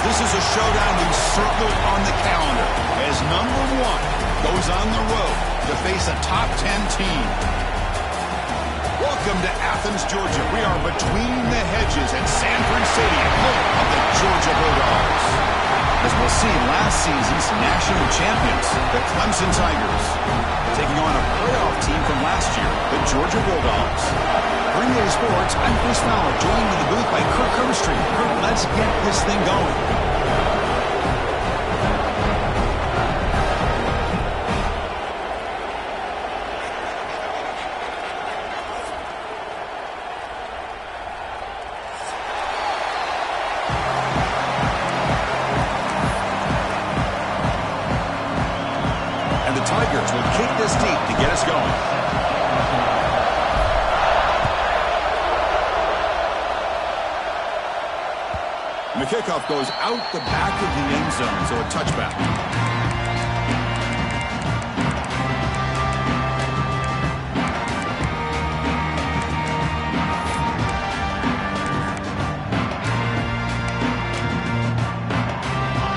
This is a showdown we've circled on the calendar as number one goes on the road to face a top 10 team. Welcome to Athens, Georgia. We are between the hedges at Sanford Stadium, home of the Georgia Bulldogs. As we'll see, last season's national champions, the Clemson Tigers, taking on a playoff team from last year, the Georgia Bulldogs. For NBA Sports, I'm Chris Fowler, joined in the booth by Kirk Herbstreit. Kirk, let's get this thing going. And the Tigers will kick this deep to get us going. And the kickoff goes out the back of the end zone, so a touchback.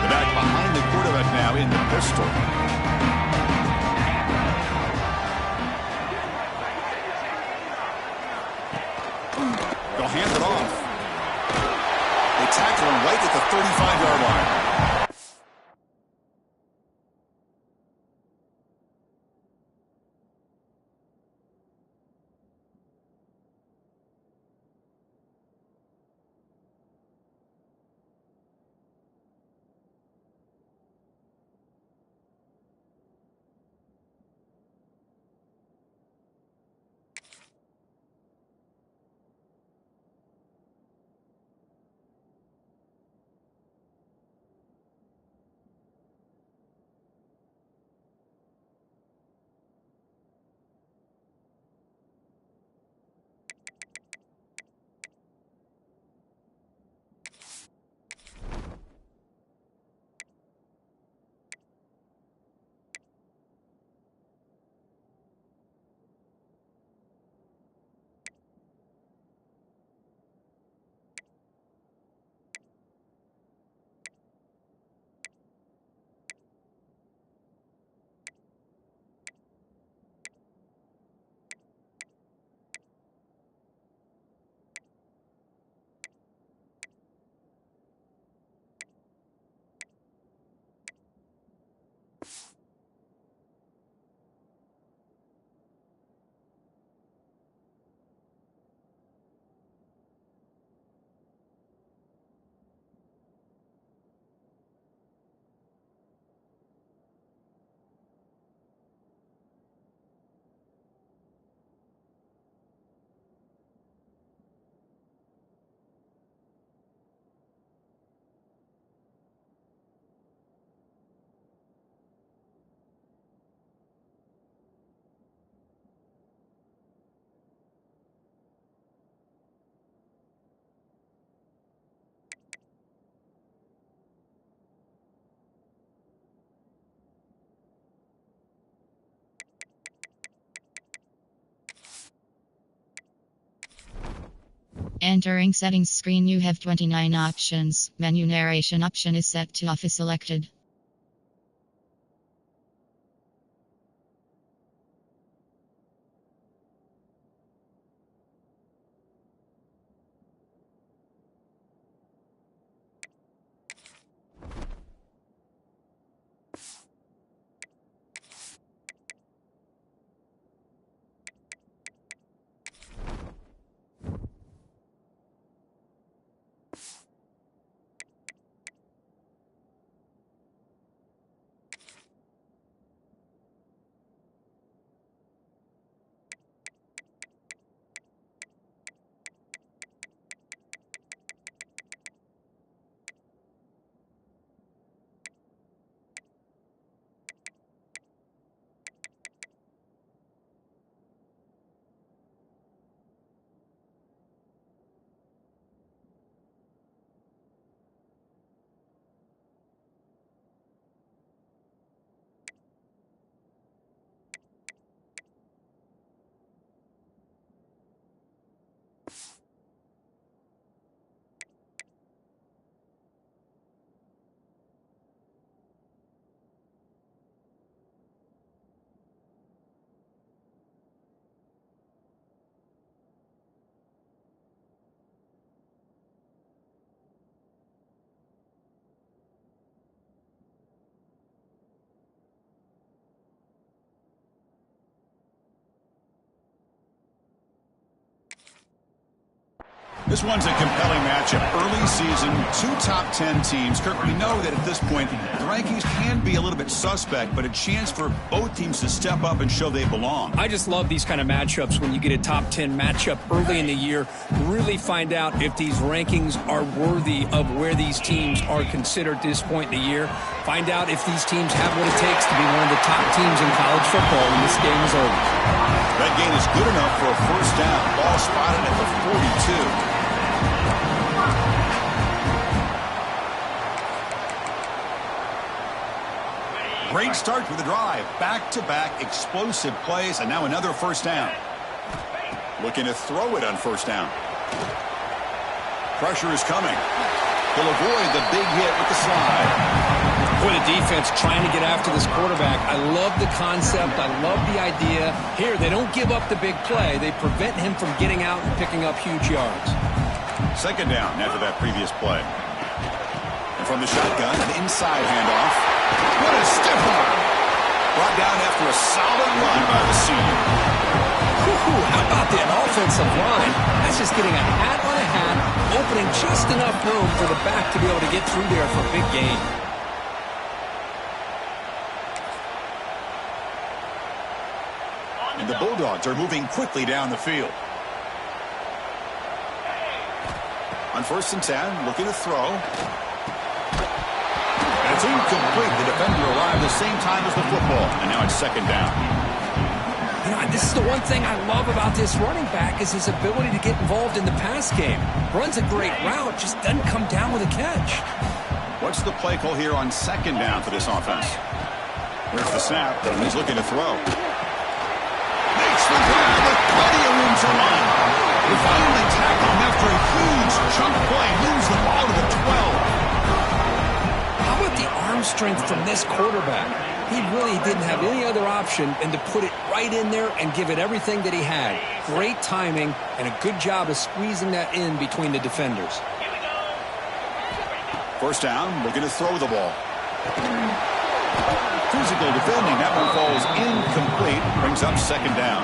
The back behind the quarterback now in the pistol. They'll hand it off. They tackle him right at the 35-yard line. Entering settings screen, you have 29 options. Menu narration option is set to off is selected. This one's a compelling matchup. Early season, 2 top 10 teams. Kirk, we know that at this point, the rankings can be a little bit suspect, but a chance for both teams to step up and show they belong. I just love these kind of matchups when you get a top 10 matchup early in the year. Really find out if these rankings are worthy of where these teams are considered at this point in the year. Find out if these teams have what it takes to be one of the top teams in college football when this game is over. That gain is good enough for a first down. Ball spotted at the 42. Great start to the drive. Back-to-back explosive plays, and now another first down. Looking to throw it on first down. Pressure is coming. He'll avoid the big hit with the slide. For the defense trying to get after this quarterback, I love the concept. I love the idea. Here, they don't give up the big play. They prevent him from getting out and picking up huge yards. Second down after that previous play. And from the shotgun, an inside handoff. What a stiff arm. Brought down after a solid run by the senior. How about that offensive line? That's just getting a hat on a hat, opening just enough room for the back to be able to get through there for a big gain. And the Bulldogs are moving quickly down the field. On 1st and 10, looking to throw. And it's incomplete. The defender arrived the same time as the football. And now it's second down. You know, this is the one thing I love about this running back is his ability to get involved in the pass game. Runs a great route, just doesn't come down with a catch. What's the play call here on second down for this offense? Here's the snap, and he's looking to throw. Makes the grab with plenty of room to run. They finally tackle him after a huge chunk play. Moves the ball to the 12. How about the arm strength from this quarterback? He really didn't have any other option than to put it right in there and give it everything that he had. Great timing and a good job of squeezing that in between the defenders. First down, looking to throw the ball. Physical defending. That one falls incomplete. Brings up second down.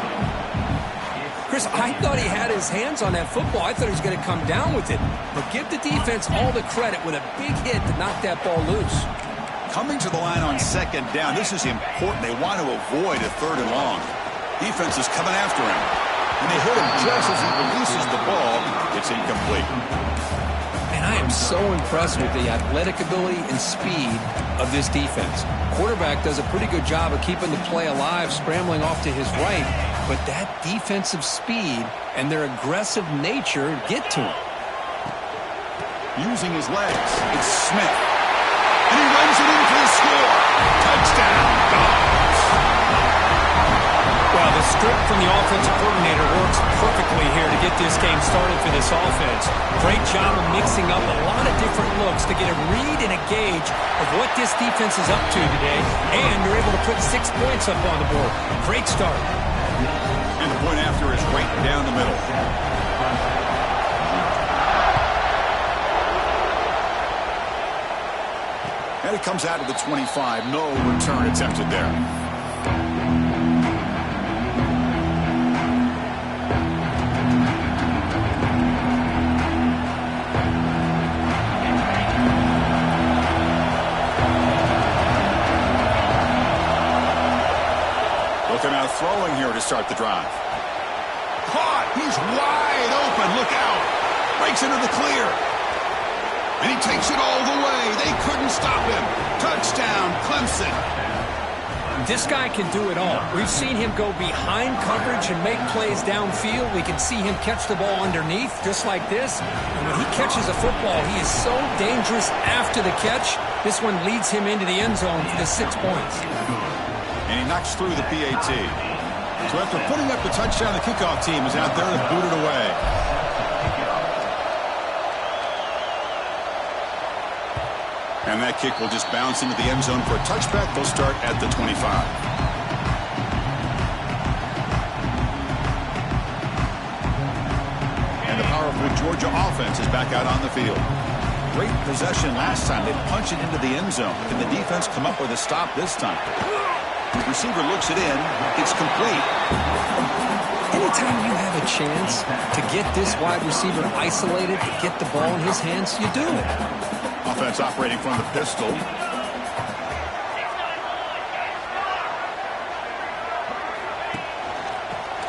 Chris, I thought he had his hands on that football. I thought he was going to come down with it. But give the defense all the credit with a big hit to knock that ball loose. Coming to the line on second down, this is important. They want to avoid a 3rd and long. Defense is coming after him. And they hit him just as he releases the ball. It's incomplete. And I am so impressed with the athletic ability and speed of this defense. Quarterback does a pretty good job of keeping the play alive, scrambling off to his right. But that defensive speed and their aggressive nature get to him. Using his legs, it's Smith. And he runs it in for the score. Touchdown, Dogs. Well, the script from the offensive coordinator works perfectly here to get this game started for this offense. Great job of mixing up a lot of different looks to get a read and a gauge of what this defense is up to today. And you're able to put 6 points up on the board. Great start. And the point after is right down the middle. And it comes out of the 25. No return attempted there. Looking out throwing here to start the drive. Caught. He's wide open. Look out. Breaks into the clear. And he takes it all the way. They couldn't stop him. Touchdown, Clemson. This guy can do it all. We've seen him go behind coverage and make plays downfield. We can see him catch the ball underneath, just like this. And when he catches a football, he is so dangerous after the catch. This one leads him into the end zone for the 6 points. And he knocks through the PAT. So after putting up the touchdown, the kickoff team is out there to boot it away. And that kick will just bounce into the end zone for a touchback. They'll start at the 25. And the powerful Georgia offense is back out on the field. Great possession last time. They punch it into the end zone. Can the defense come up with a stop this time? The receiver looks it in. It's complete. anytime you have a chance to get this wide receiver isolated, to get the ball in his hands, you do it. Offense operating from the pistol.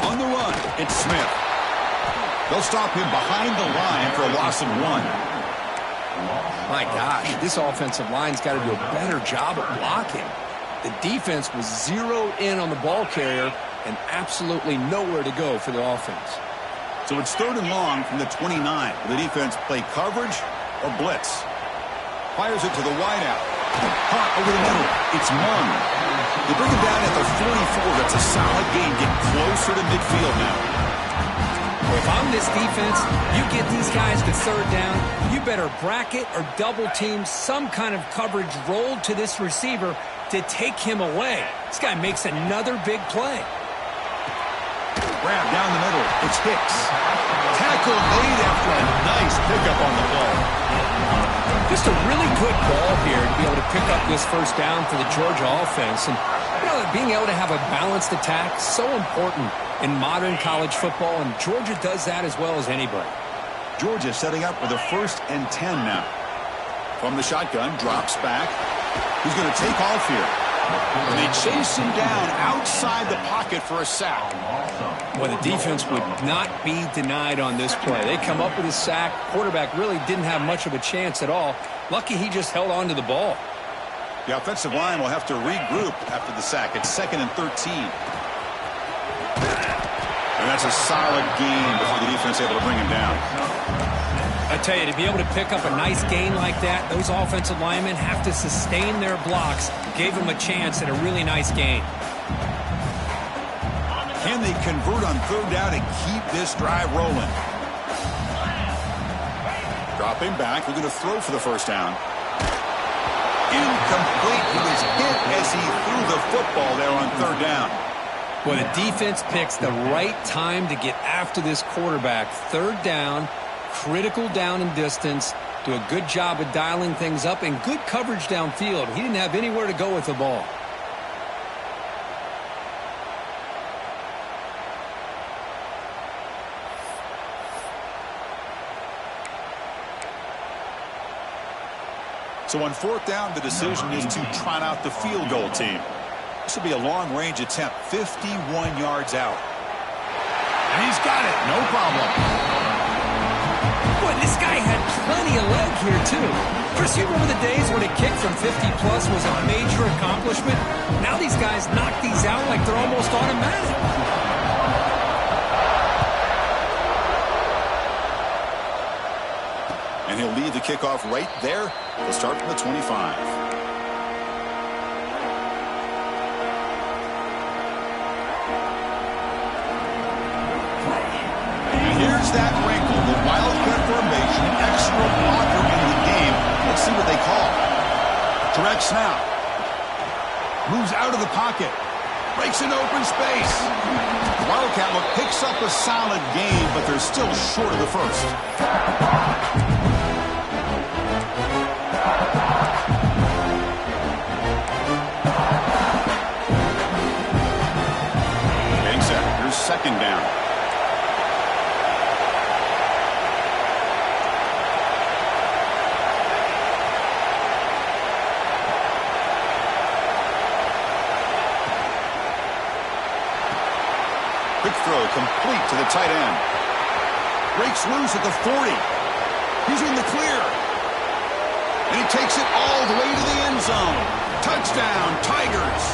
On the run, it's Smith. They'll stop him behind the line for a loss of 1. My gosh, this offensive line's got to do a better job of blocking. The defense was zeroed in on the ball carrier and absolutely nowhere to go for the offense. So it's 3rd and long from the 29. Will the defense play coverage or blitz? Fires it to the wideout. Caught over the middle. It's Munn. They bring him down at the 44. That's a solid gain. Getting closer to midfield now. If I'm this defense, you get these guys to 3rd down, you better bracket or double team some kind of coverage rolled to this receiver to take him away. This guy makes another big play. Grab down the middle. It's Hicks. Tackle made after a nice pickup on the ball. Just a really good ball here to be able to pick up this 1st down for the Georgia offense. And you know, being able to have a balanced attack, so important in modern college football, and Georgia does that as well as anybody. Georgia setting up with a 1st and 10 now. From the shotgun, drops back. He's going to take off here. And they chase him down outside the pocket for a sack. Well, the defense would not be denied on this play. They come up with a sack. Quarterback really didn't have much of a chance at all. Lucky he just held on to the ball. The offensive line will have to regroup after the sack. It's 2nd and 13. And that's a solid gain before the defense able to bring him down. I tell you, to be able to pick up a nice gain like that, those offensive linemen have to sustain their blocks. Gave them a chance at a really nice gain. Can they convert on 3rd down and keep this drive rolling? Dropping back. They're going to throw for the 1st down. Incomplete. He was hit as he threw the football there on 3rd down. Well, the defense picks the right time to get after this quarterback. 3rd down, critical down and distance. Do a good job of dialing things up and good coverage downfield. He didn't have anywhere to go with the ball. So on 4th down, the decision is to trot out the field goal team. This will be a long-range attempt, 51 yards out. And he's got it, no problem. Boy, this guy had plenty of leg here, too. Chris, you remember the days when a kick from 50-plus was a major accomplishment? Now these guys knock these out like they're almost automatic. And he'll lead the kickoff right there. He'll start from the 25. And here's that wrinkle, the wildcat formation, extra blocker in the game. Let's see what they call. Direct snap. Moves out of the pocket. Breaks an open space. The Wildcat look picks up a solid gain, but they're still short of the 1st. Here's 2nd down. Quick throw complete to the tight end. Breaks loose at the 40. He's in the clear. And he takes it all the way to the end zone. Touchdown, Tigers.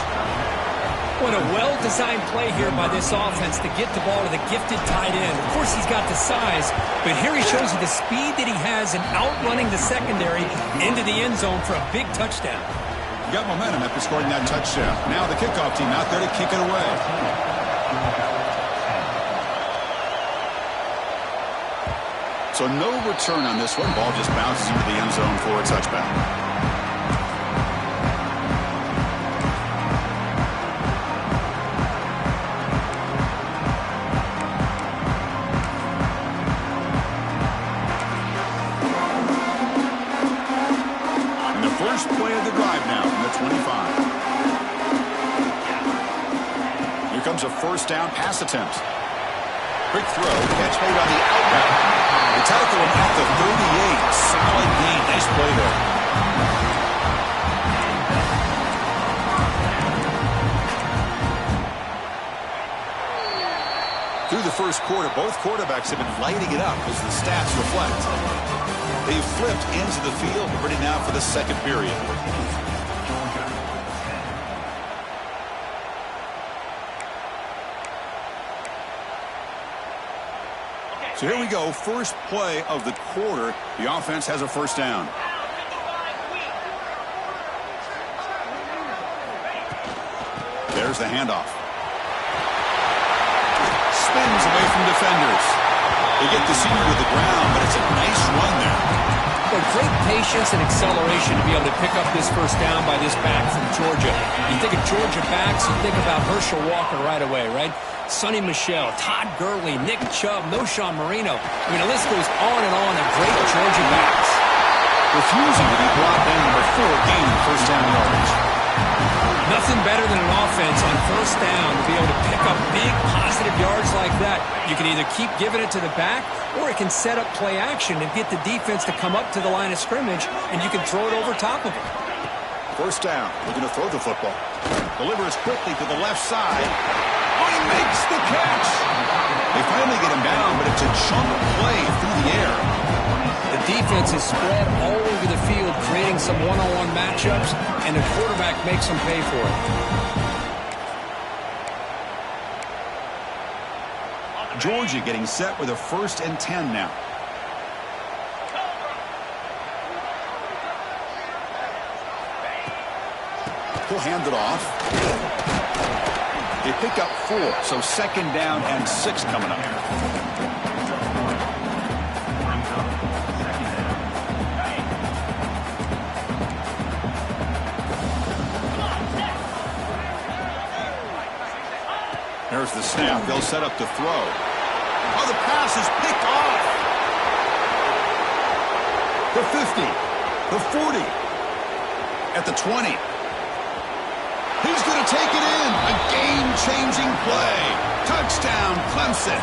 What a well-designed play here by this offense to get the ball to the gifted tight end. Of course, he's got the size, but here he shows you the speed that he has in outrunning the secondary into the end zone for a big touchdown. You got momentum after scoring that touchdown. Now the kickoff team out there to kick it away. So no return on this one. Ball just bounces into the end zone for a touchback. First play of the drive now from the 25. Here comes a 1st down pass attempt. Quick throw, catch made on the outlet. They tackle him at the 38. Solid gain. Nice play there. Through the first quarter, both quarterbacks have been lighting it up as the stats reflect. They've flipped into the field, ready now for the second period. So here we go, first play of the quarter. The offense has a first down. There's the handoff. Spins away from defenders. They get the senior to the ground, but it's a nice run there. But great patience and acceleration to be able to pick up this first down by this back from Georgia. You think of Georgia backs, you think about Herschel Walker right away, right? Sonny Michel, Todd Gurley, Nick Chubb, Noshawn Marino. I mean, the list goes on and on of great Georgia backs. Refusing to be brought down, number 4, gaining first down yardage. Nothing better than an offense on first down to be able to pick up big positive yards like that. You can either keep giving it to the back, or it can set up play action and get the defense to come up to the line of scrimmage, and you can throw it over top of it. First down, looking to throw the football. Delivers quickly to the left side. Oh, he makes the catch. They finally get him down, but it's a chunk play through the air. The defense is spread all over the field, creating some one-on-one matchups, and the quarterback makes them pay for it. Georgia getting set with a 1st and 10 now. He'll hand it off. They pick up 4, so second down and 6 coming up. There's the snap. They'll set up to throw. Oh, the pass is picked off. The 50. The 40. At the 20. He's going to take it in. A game-changing play. Touchdown, Clemson.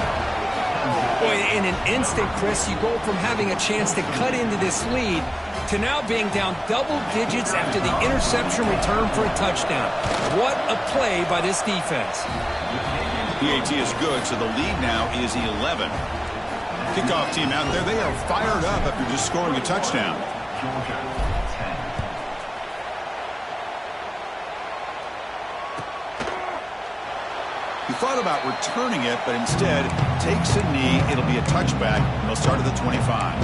Boy, in an instant, Chris, you go from having a chance to cut into this lead to now being down double digits after the interception return for a touchdown. What a play by this defense. PAT is good, so the lead now is 11. Kickoff team out there, they are fired up after just scoring a touchdown. He thought about returning it, but instead takes a knee. It'll be a touchback, and they'll start at the 25.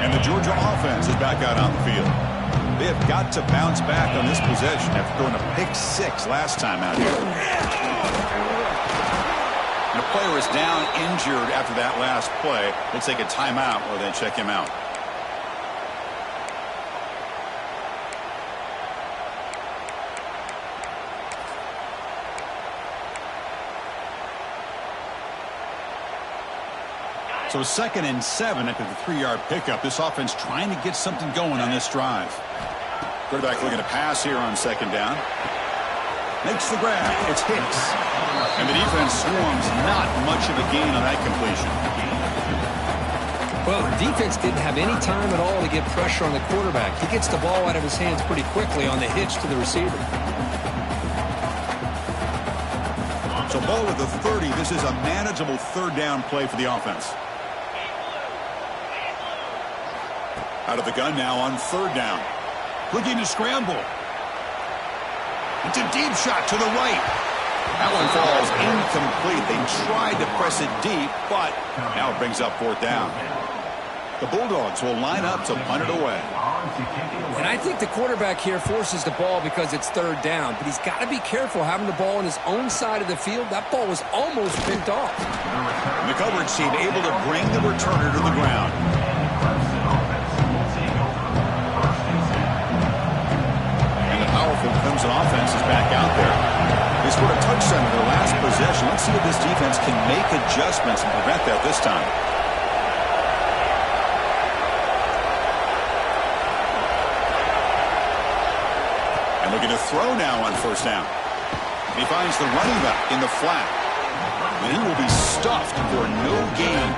And the Georgia offense is back out on the field. They have got to bounce back on this possession after throwing a pick 6 last time out here. And a player is down injured after that last play. We'll take a timeout while they check him out. So 2nd and 7 after the 3-yard pickup. This offense trying to get something going on this drive. Quarterback looking to pass here on 2nd down. Makes the grab. It's Hicks. And the defense swarms. Not much of a gain on that completion. Well, the defense didn't have any time at all to get pressure on the quarterback. He gets the ball out of his hands pretty quickly on the hitch to the receiver. So ball with the 30. This is a manageable 3rd down play for the offense. Out of the gun now on 3rd down. Looking to scramble. It's a deep shot to the right. That one falls incomplete. They tried to press it deep, but now it brings up 4th down. The Bulldogs will line up to punt it away. And I think the quarterback here forces the ball because it's 3rd down, but he's got to be careful having the ball on his own side of the field. That ball was almost picked off. And the coverage team able to bring the returner to the ground. Clemson offense is back out there. They scored a touchdown in their last possession. Let's see if this defense can make adjustments and prevent that this time. And looking to throw now on 1st down. He finds the running back in the flat. And he will be stuffed for no gain.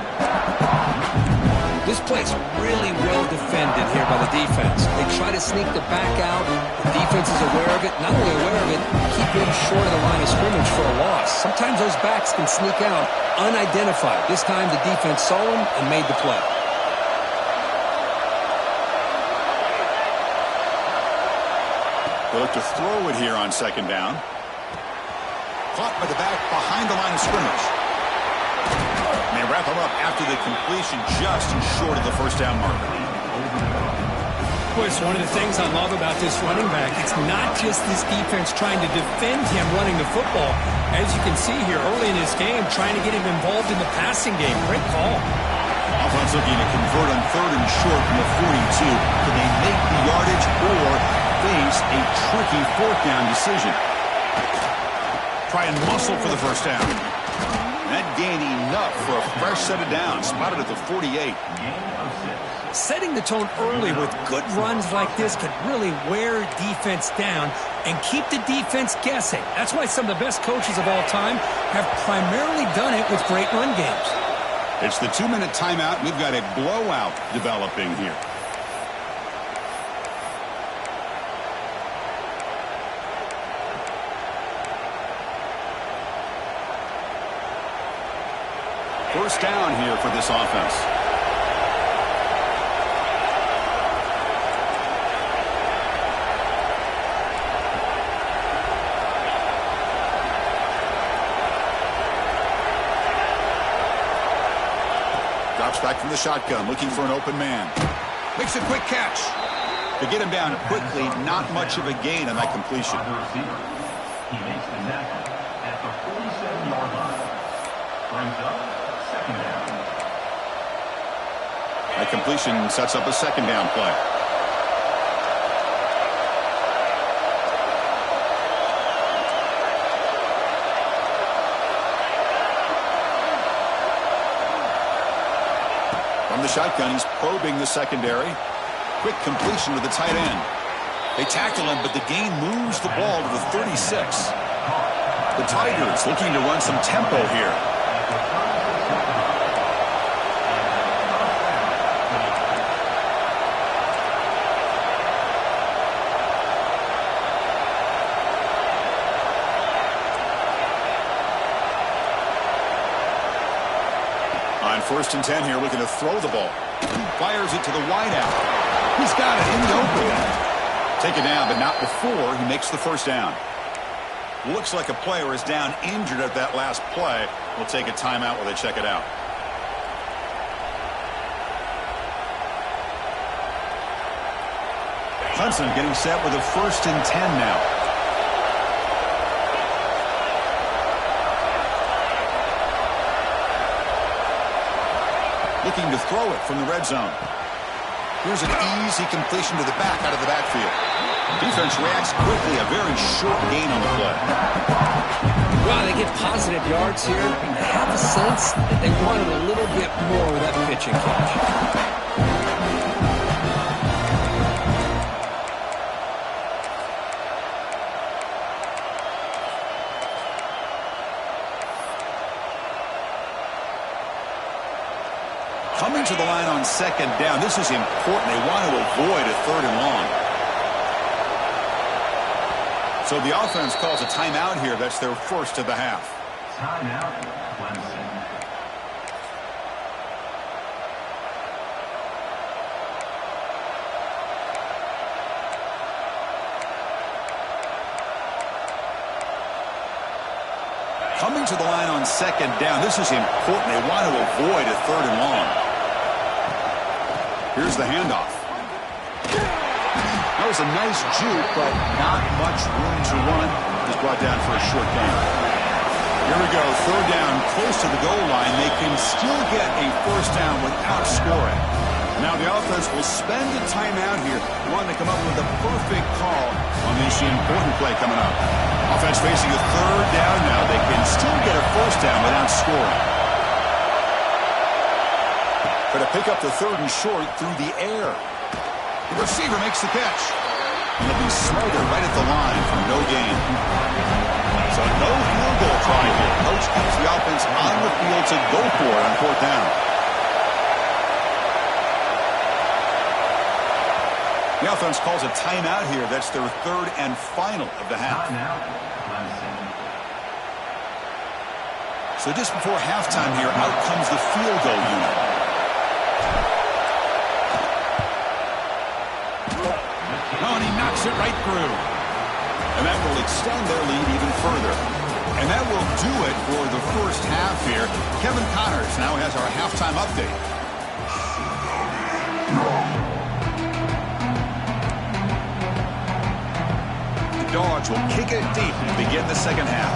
This play's really well defended here by the defense. They try to sneak the back out. The defense is aware of it. Not only aware of it, keep him short of the line of scrimmage for a loss. Sometimes those backs can sneak out unidentified. This time the defense saw him and made the play. They look to throw it here on second down. Caught by the back behind the line of scrimmage. And they wrap him up after the completion just short of the first down marker. Boy, it's one of the things I love about this running back. It's not just this defense trying to defend him running the football. As you can see here early in this game, trying to get him involved in the passing game. Great call. Offense looking to convert on third and short from the 42. Can they make the yardage or face a tricky fourth down decision? Try and muscle for the first down. That gain enough for a fresh set of downs. Spotted at the 48. Setting the tone early with good runs like this can really wear defense down and keep the defense guessing. That's why some of the best coaches of all time have primarily done it with great run games. It's the 2-minute timeout. We've got a blowout developing here. First down here for this offense. Drops back from the shotgun, looking for an open man. Makes a quick catch. To get him down quickly, not much of a gain on that completion. He makes the tackle at the 47-yard line. Brings up second down. That completion sets up a second down play. From the shotgun, he's probing the secondary. Quick completion to the tight end. They tackle him, but the gain moves the ball to the 36. The Tigers looking to run some tempo here. On 1st and 10 here, looking to throw the ball. Fires it to the wideout. He's got it in the open. Take it down, but not before he makes the first down. Looks like a player is down injured at that last play. We'll take a timeout while they check it out. Hudson getting set with a 1st and 10 now. Looking to throw it from the red zone. Here's an easy completion to the back out of the backfield. Defense reacts quickly. A very short gain on the play. Wow, they get positive yards here. I have a sense that they wanted a little bit more with that pitch and catch. Coming to the line on second down. This is important. They want to avoid a 3rd and long. So the offense calls a timeout here. That's their first of the half. Timeout, Clemson. Coming to the line on second down. This is important. They want to avoid a 3rd and long. Here's the handoff. That was a nice juke, but not much room to run. Just brought down for a short gain. Here we go. 3rd down, close to the goal line. They can still get a first down without scoring. Now the offense will spend a timeout here, wanting to come up with a perfect call on this important play coming up. Offense facing a 3rd down now. They can still get a first down without scoring. Going to pick up the 3rd and short through the air. The receiver makes the catch. And he'll be smothered right at the line for no gain. So no field goal try here. Coach keeps the offense on the field to go for it on 4th down. The offense calls a timeout here. That's their 3rd and final of the half. So just before halftime here, out comes the field goal unit. Oh, and he knocks it right through. And that will extend their lead even further. And that will do it for the first half here. Kevin Connors now has our halftime update. The Dogs will kick it deep to begin the second half.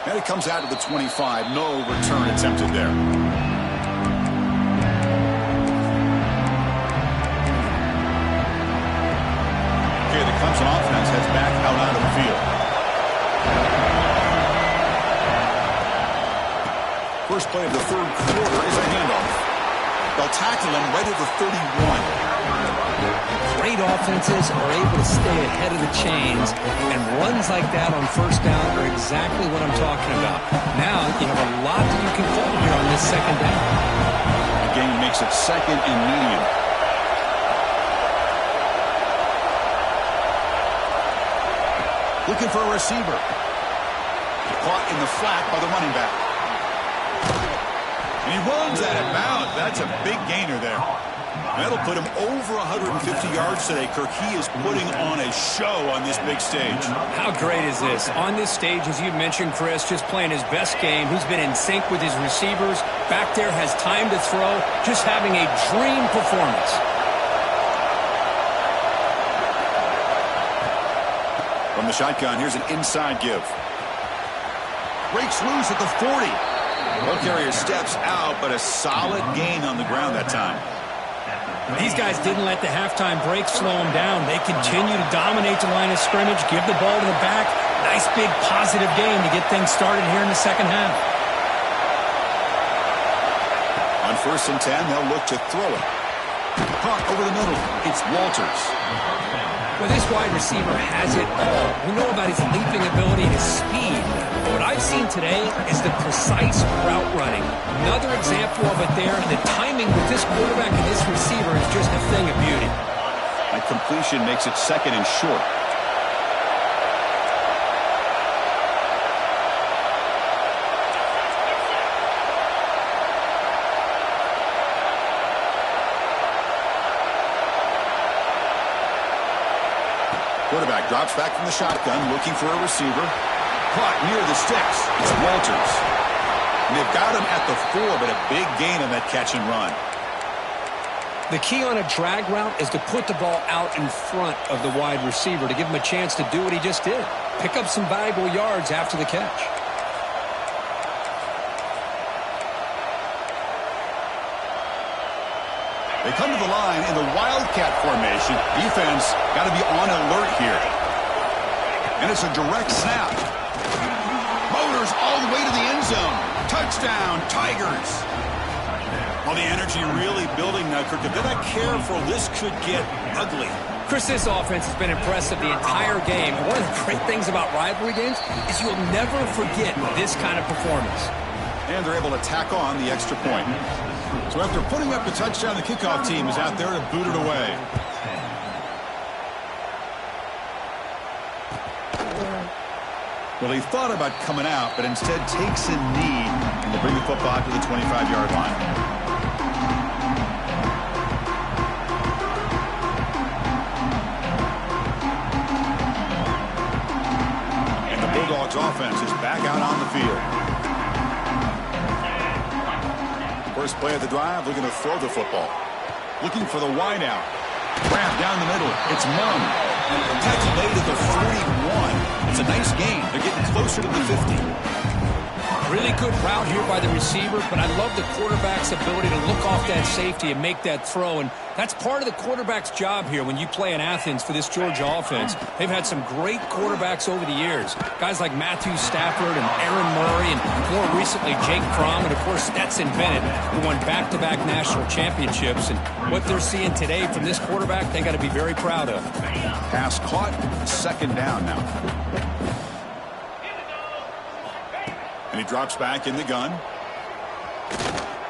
And it comes out of the 25. No return attempted there. Okay, the Clemson offense heads back out onto the field. First play of the 3rd quarter is a handoff. They'll tackle him right at the 31. Great offenses are able to stay ahead of the chains, and runs like that on 1st down are exactly what I'm talking about. Now you have a lot that you can call here on this 2nd down. The game makes it 2nd and medium. Looking for a receiver. Caught in the flat by the running back. And he runs out of bounds. That's a big gainer there. That'll put him over 150 yards today. Kirk, he is putting on a show on this big stage. How great is this? On this stage, as you mentioned, Chris, just playing his best game. He's been in sync with his receivers. Back there, has time to throw. Just having a dream performance. From the shotgun, here's an inside give. Breaks loose at the 40. Ball carrier steps out, but a solid gain on the ground that time. These guys didn't let the halftime break slow them down. They continue to dominate the line of scrimmage, give the ball to the back. Nice big positive game to get things started here in the second half. On 1st and 10, they'll look to throw it. Caught over the middle. It's Walters. Well, this wide receiver has it all. We know about his leaping ability and his speed. But what I've seen today is the precise route running. Another example of it there, and the timing with this quarterback and this receiver is just a thing of beauty. That completion makes it 2nd and short. Quarterback drops back from the shotgun, looking for a receiver. Caught near the sticks. It's Walters. And they've got him at the 4, but a big gain on that catch and run. The key on a drag route is to put the ball out in front of the wide receiver to give him a chance to do what he just did. Pick up some valuable yards after the catch. They come to the line in the Wildcat formation. Defense got to be on alert here. And it's a direct snap. Motors all the way to the end zone. Touchdown, Tigers. Well, the energy really building now, Kirk. If they're not careful, this could get ugly. Chris, this offense has been impressive the entire game. And one of the great things about rivalry games is you'll never forget this kind of performance. And they're able to tack on the extra point. So after putting up the touchdown, the kickoff team is out there to boot it away. Well, he thought about coming out, but instead takes a knee and they bring the football out to the 25-yard line. And the Bulldogs offense is back out on the field. First play of the drive, looking to throw the football. Looking for the wide out. Wrap down the middle. It's Mung. Tackle made at the 41. It's a nice gain. They're getting closer to the 50. Really good route here by the receiver, but I love the quarterback's ability to look off that safety and make that throw, and that's part of the quarterback's job here when you play in Athens for this Georgia offense. They've had some great quarterbacks over the years, guys like Matthew Stafford and Aaron Murray, and more recently Jake Fromm, and of course Stetson Bennett, who won back-to-back national championships. And what they're seeing today from this quarterback, they got to be very proud of. Pass caught, second down now. And he drops back in the gun.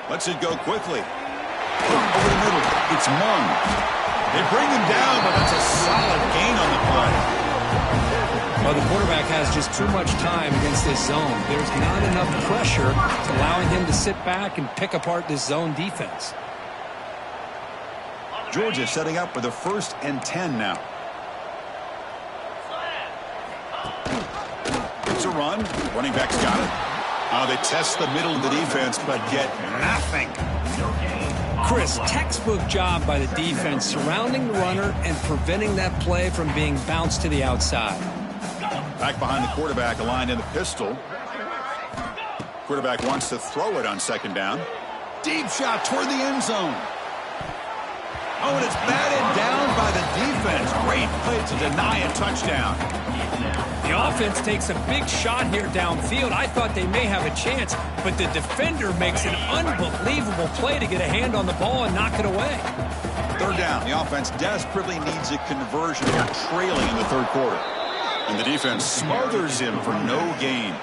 Lets it go quickly. Over the middle. It's Mung. They bring him down, but that's a solid gain on the play. Well, the quarterback has just too much time against this zone. There's not enough pressure to allowing him to sit back and pick apart this zone defense. Georgia setting up for the 1st and 10 now. It's a run. Running back's got it. They test the middle of the defense, but get nothing. Chris, textbook job by the defense surrounding the runner and preventing that play from being bounced to the outside. Back behind the quarterback, aligned in the pistol. Quarterback wants to throw it on second down. Deep shot toward the end zone. Oh, and it's batted down by the defense. Great play to deny a touchdown. The offense takes a big shot here downfield. I thought they may have a chance, but the defender makes an unbelievable play to get a hand on the ball and knock it away. Third down. The offense desperately needs a conversion. They're trailing in the third quarter. And the defense smothers him for no gain.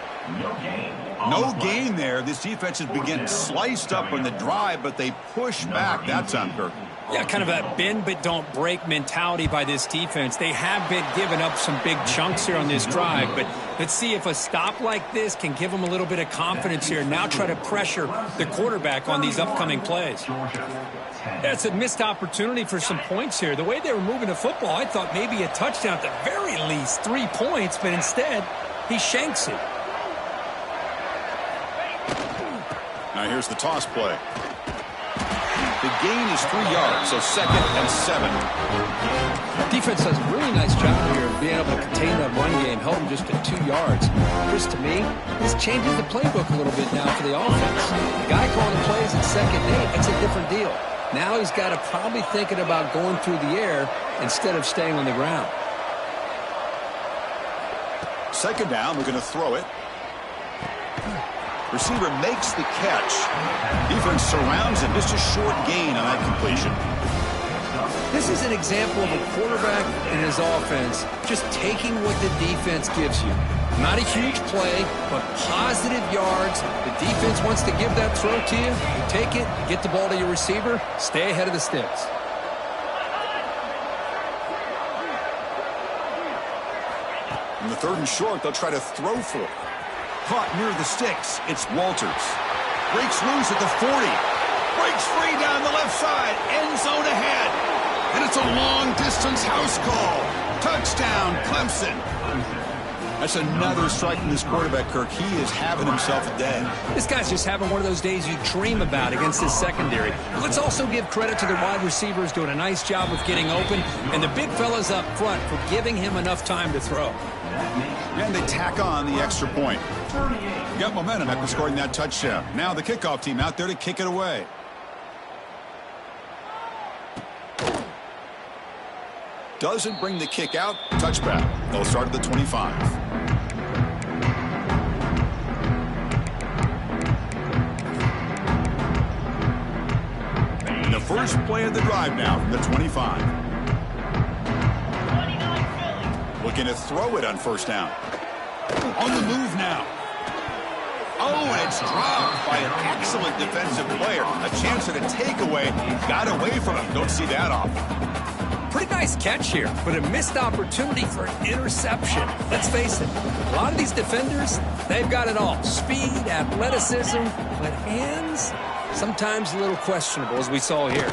No gain there. This defense has been getting sliced up on the drive, but they push back that time, Kirk. Yeah, kind of that bend but don't break mentality by this defense. They have been giving up some big chunks here on this drive, but let's see if a stop like this can give them a little bit of confidence here. Now try to pressure the quarterback on these upcoming plays. Yeah, it's a missed opportunity for some points here. The way they were moving the football, I thought maybe a touchdown at the very least, 3 points, but instead he shanks it. Now here's the toss play. The gain is 3 yards, so 2nd and 7. Defense does a really nice job here of being able to contain that run game, held them just at 2 yards. Chris, to me, this changes the playbook a little bit now for the offense. The guy calling the plays at 2nd and 8, it's a different deal. Now he's got to probably thinking about going through the air instead of staying on the ground. Second down, we're going to throw it. Receiver makes the catch. Defense surrounds him. Just a short gain on that completion. This is an example of a quarterback and his offense just taking what the defense gives you. Not a huge play, but positive yards. The defense wants to give that throw to you. You take it, get the ball to your receiver, stay ahead of the sticks. In the 3rd and short, they'll try to throw for it. Caught near the sticks. It's Walters. Breaks loose at the 40. Breaks free down the left side. End zone ahead. And it's a long-distance house call. Touchdown, Clemson. That's another strike from this quarterback, Kirk. He is having himself a day. This guy's just having one of those days you dream about against his secondary. But let's also give credit to the wide receivers doing a nice job of getting open, and the big fellas up front for giving him enough time to throw. And they tack on the extra point. Got momentum after scoring that touchdown. Now the kickoff team out there to kick it away. Doesn't bring the kick out. Touchback. They'll start at the 25. And the first play of the drive now from the 25. Looking to throw it on first down. On the move now. Oh, and it's dropped by an excellent defensive player. A chance at a takeaway. Got away from him. Don't see that often. Pretty nice catch here, but a missed opportunity for an interception. Let's face it, a lot of these defenders, they've got it all. Speed, athleticism, but hands, sometimes a little questionable, as we saw here.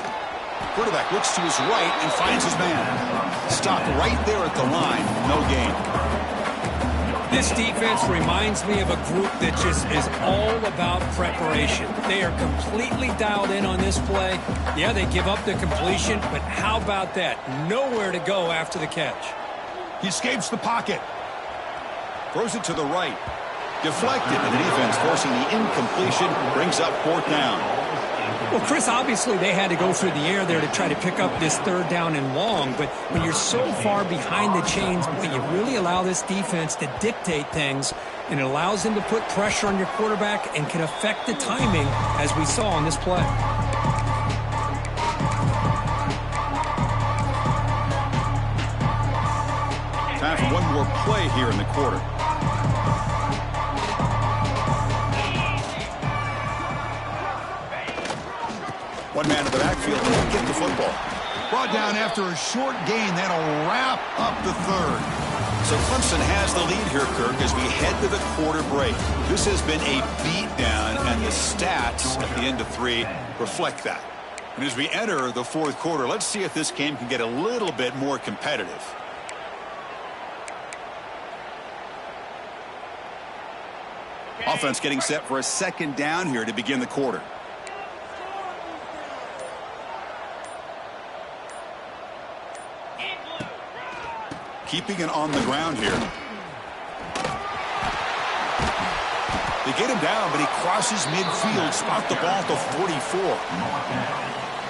Quarterback looks to his right and finds his man. Stopped right there at the line. No gain. This defense reminds me of a group that just is all about preparation. They are completely dialed in on this play. Yeah, they give up the completion, but how about that? Nowhere to go after the catch. He escapes the pocket. Throws it to the right. Deflected, and the defense forcing the incompletion brings up 4th down. Well, Chris, obviously they had to go through the air there to try to pick up this 3rd down and long, but when you're so far behind the chains, boy, you really allow this defense to dictate things, and it allows them to put pressure on your quarterback and can affect the timing, as we saw on this play. Time for one more play here in the quarter. One man in the backfield to get the football. Brought down after a short gain. That'll wrap up the 3rd. So Clemson has the lead here, Kirk, as we head to the quarter break. This has been a beatdown, and the stats at the end of 3 reflect that. And as we enter the 4th quarter, let's see if this game can get a little bit more competitive. Offense getting set for a 2nd down here to begin the quarter. Keeping it on the ground here. They get him down, but he crosses midfield, spot the ball to 44.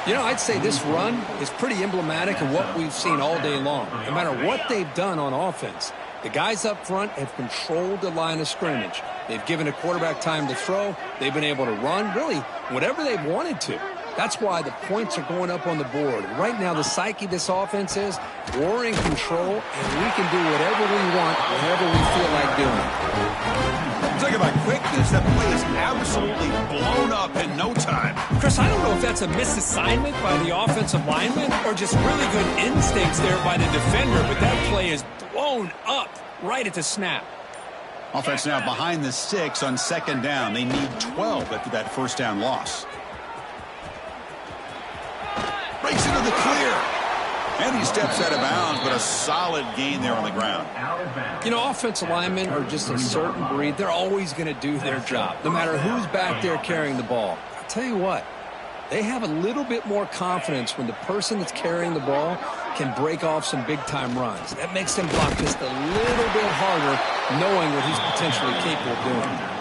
You know, I'd say this run is pretty emblematic of what we've seen all day long. No matter what they've done on offense, the guys up front have controlled the line of scrimmage. They've given a quarterback time to throw. They've been able to run, really, whatever they've wanted to. That's why the points are going up on the board. Right now, the psyche of this offense is we're in control, and we can do whatever we want, whenever we feel like doing it. Talk about quickness. That play is absolutely blown up in no time. Chris, I don't know if that's a misassignment by the offensive lineman or just really good instincts there by the defender, but that play is blown up right at the snap. Offense now behind the 6 on 2nd down. They need 12 after that 1st down loss. Breaks into the clear. And he steps out of bounds, but a solid gain there on the ground. You know, offensive linemen are just a certain breed. They're always going to do their job, no matter who's back there carrying the ball. I'll tell you what, they have a little bit more confidence when the person that's carrying the ball can break off some big-time runs. That makes them block just a little bit harder, knowing what he's potentially capable of doing.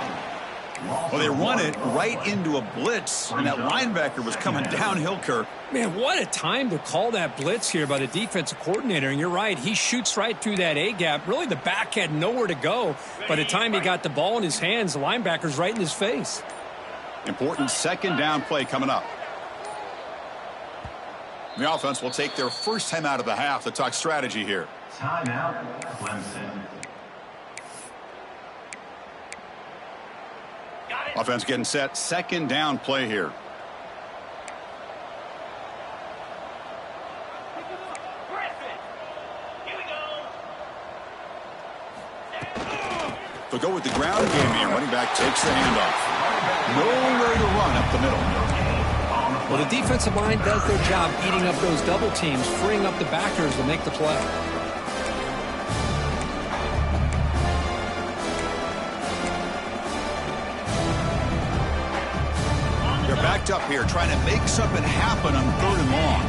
Well, they run it right into a blitz, and that linebacker was coming downhill, Kirk. Man, what a time to call that blitz here by the defensive coordinator. And you're right, he shoots right through that A-gap. Really, the back had nowhere to go. By the time he got the ball in his hands, the linebacker's right in his face. Important 2nd down play coming up. The offense will take their first time out of the half to talk strategy here. Timeout, Clemson. Offense getting set. 2nd down play here. They'll go with the ground game here. Running back takes the handoff. Nowhere to run up the middle. Well, the defensive line does their job eating up those double teams, freeing up the backers to make the play. They're backed up here, trying to make something happen on 3rd and long.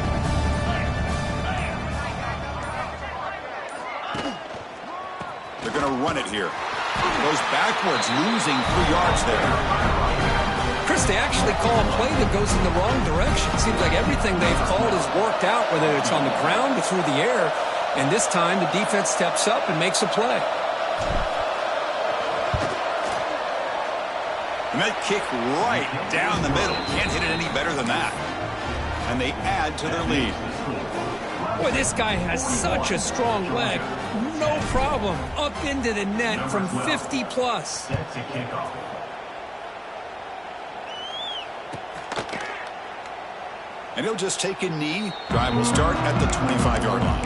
They're going to run it here. Goes backwards, losing 3 yards there. Chris, they actually call a play that goes in the wrong direction. Seems like everything they've called has worked out, whether it's on the ground or through the air. And this time, the defense steps up and makes a play. And that kick right down the middle. Can't hit it any better than that. And they add to their lead. Boy, this guy has such a strong leg. No problem. Up into the net from 50 plus. Set to kickoff. And he'll just take a knee. Drive will start at the 25-yard line.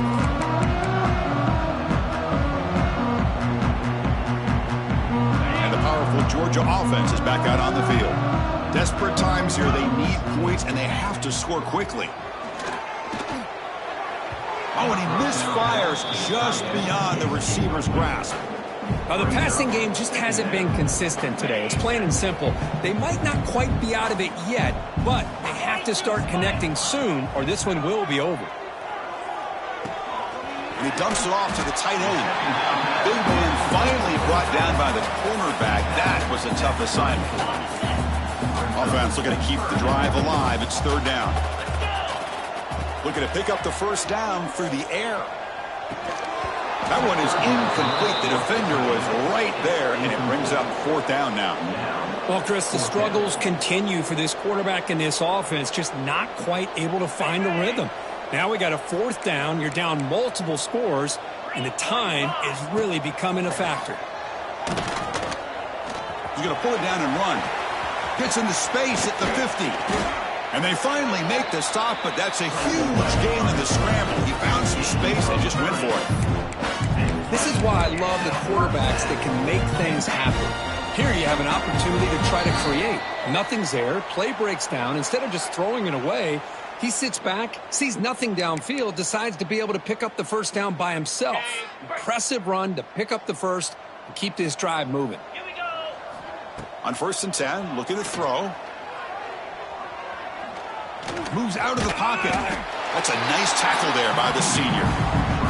And the powerful Georgia offense is back out on the field. Desperate times here. They need points, and they have to score quickly. Oh, and he misfires just beyond the receiver's grasp. Now, the passing game just hasn't been consistent today. It's plain and simple. They might not quite be out of it yet, but they have to start connecting soon, or this one will be over. And he dumps it off to the tight end. Big man finally brought down by the cornerback. That was a tough assignment. Offense looking to keep the drive alive. It's third down. Looking to pick up the first down through the air. That one is incomplete. The defender was right there, and it brings up fourth down now. Well, Chris, the struggles continue for this quarterback in this offense, just not quite able to find a rhythm. Now we got a fourth down. You're down multiple scores, and the time is really becoming a factor. He's going to pull it down and run. Gets into space at the 50. And they finally make the stop, but that's a huge gain in the scramble. He found some space and just went for it. This is why I love the quarterbacks that can make things happen. Here you have an opportunity to try to create. Nothing's there. Play breaks down. Instead of just throwing it away, he sits back, sees nothing downfield, decides to be able to pick up the first down by himself. Impressive run to pick up the first and keep this drive moving. Here we go. On 1st and 10, looking to throw. Moves out of the pocket. That's a nice tackle there by the senior.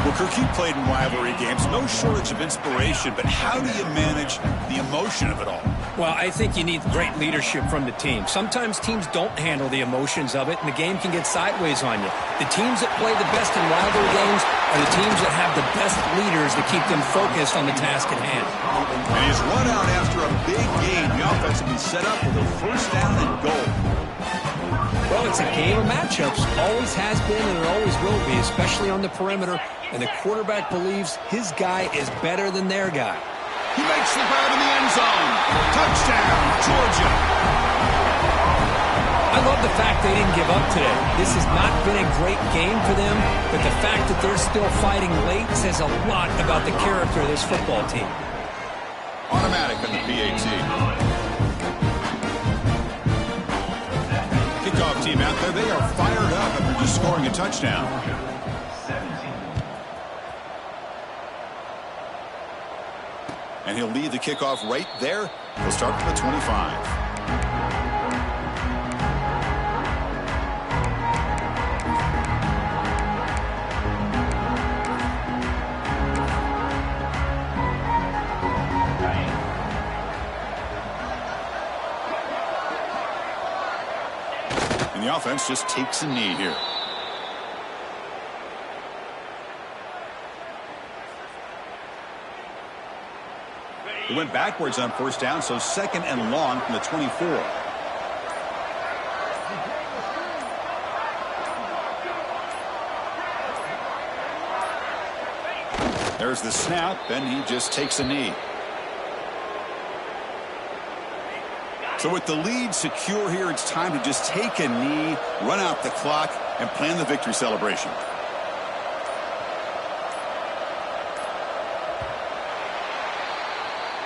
Well, Kirk, you played in rivalry games. No shortage of inspiration, but how do you manage the emotion of it all? Well, I think you need great leadership from the team. Sometimes teams don't handle the emotions of it, and the game can get sideways on you. The teams that play the best in rivalry games are the teams that have the best leaders to keep them focused on the task at hand. And he's run out after a big gain. The offense will be set up with a first down and goal. Well, it's a game of matchups. Always has been and it always will be, especially on the perimeter. And the quarterback believes his guy is better than their guy. He makes the grab in the end zone. Touchdown, Georgia. I love the fact they didn't give up today. This has not been a great game for them, but the fact that they're still fighting late says a lot about the character of this football team. Automatic on the PAT. Kickoff team out there, they are fired up after just scoring a touchdown. And he'll lead the kickoff right there. He'll start from the 25. And the offense just takes a knee here. It went backwards on first down, so second and long from the 24. There's the snap, and he just takes a knee. So with the lead secure here, it's time to just take a knee, run out the clock, and plan the victory celebration.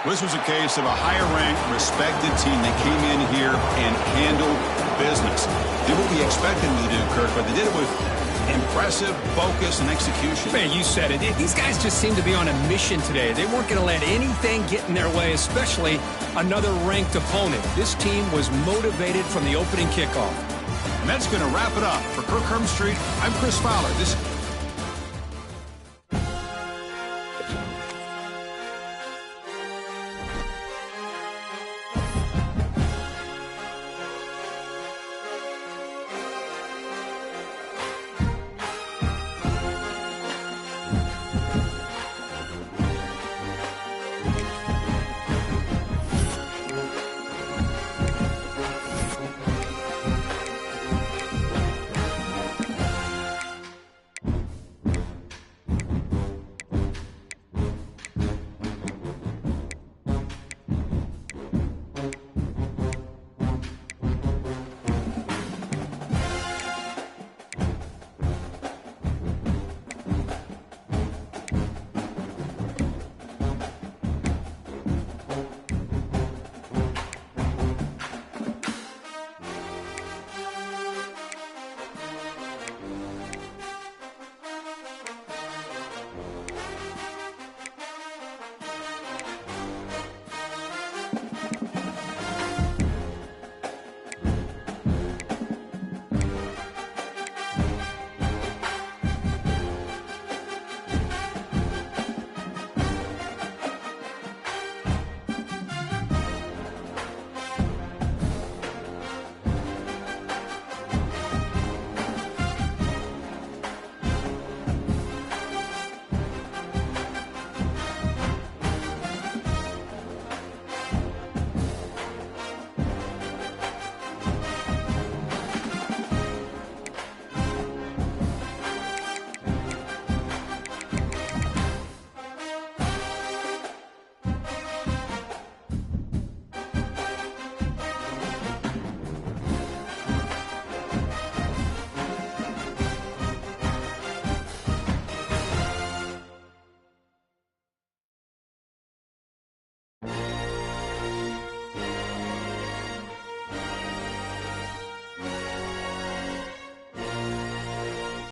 This was a case of a higher-ranked, respected team that came in here and handled business. Did what we expected them to do, Kirk, but they did it with impressive focus and execution. Man, you said it. These guys just seem to be on a mission today. They weren't going to let anything get in their way, especially another ranked opponent. This team was motivated from the opening kickoff. And that's going to wrap it up. For Kirk Hermstreet, I'm Chris Fowler. This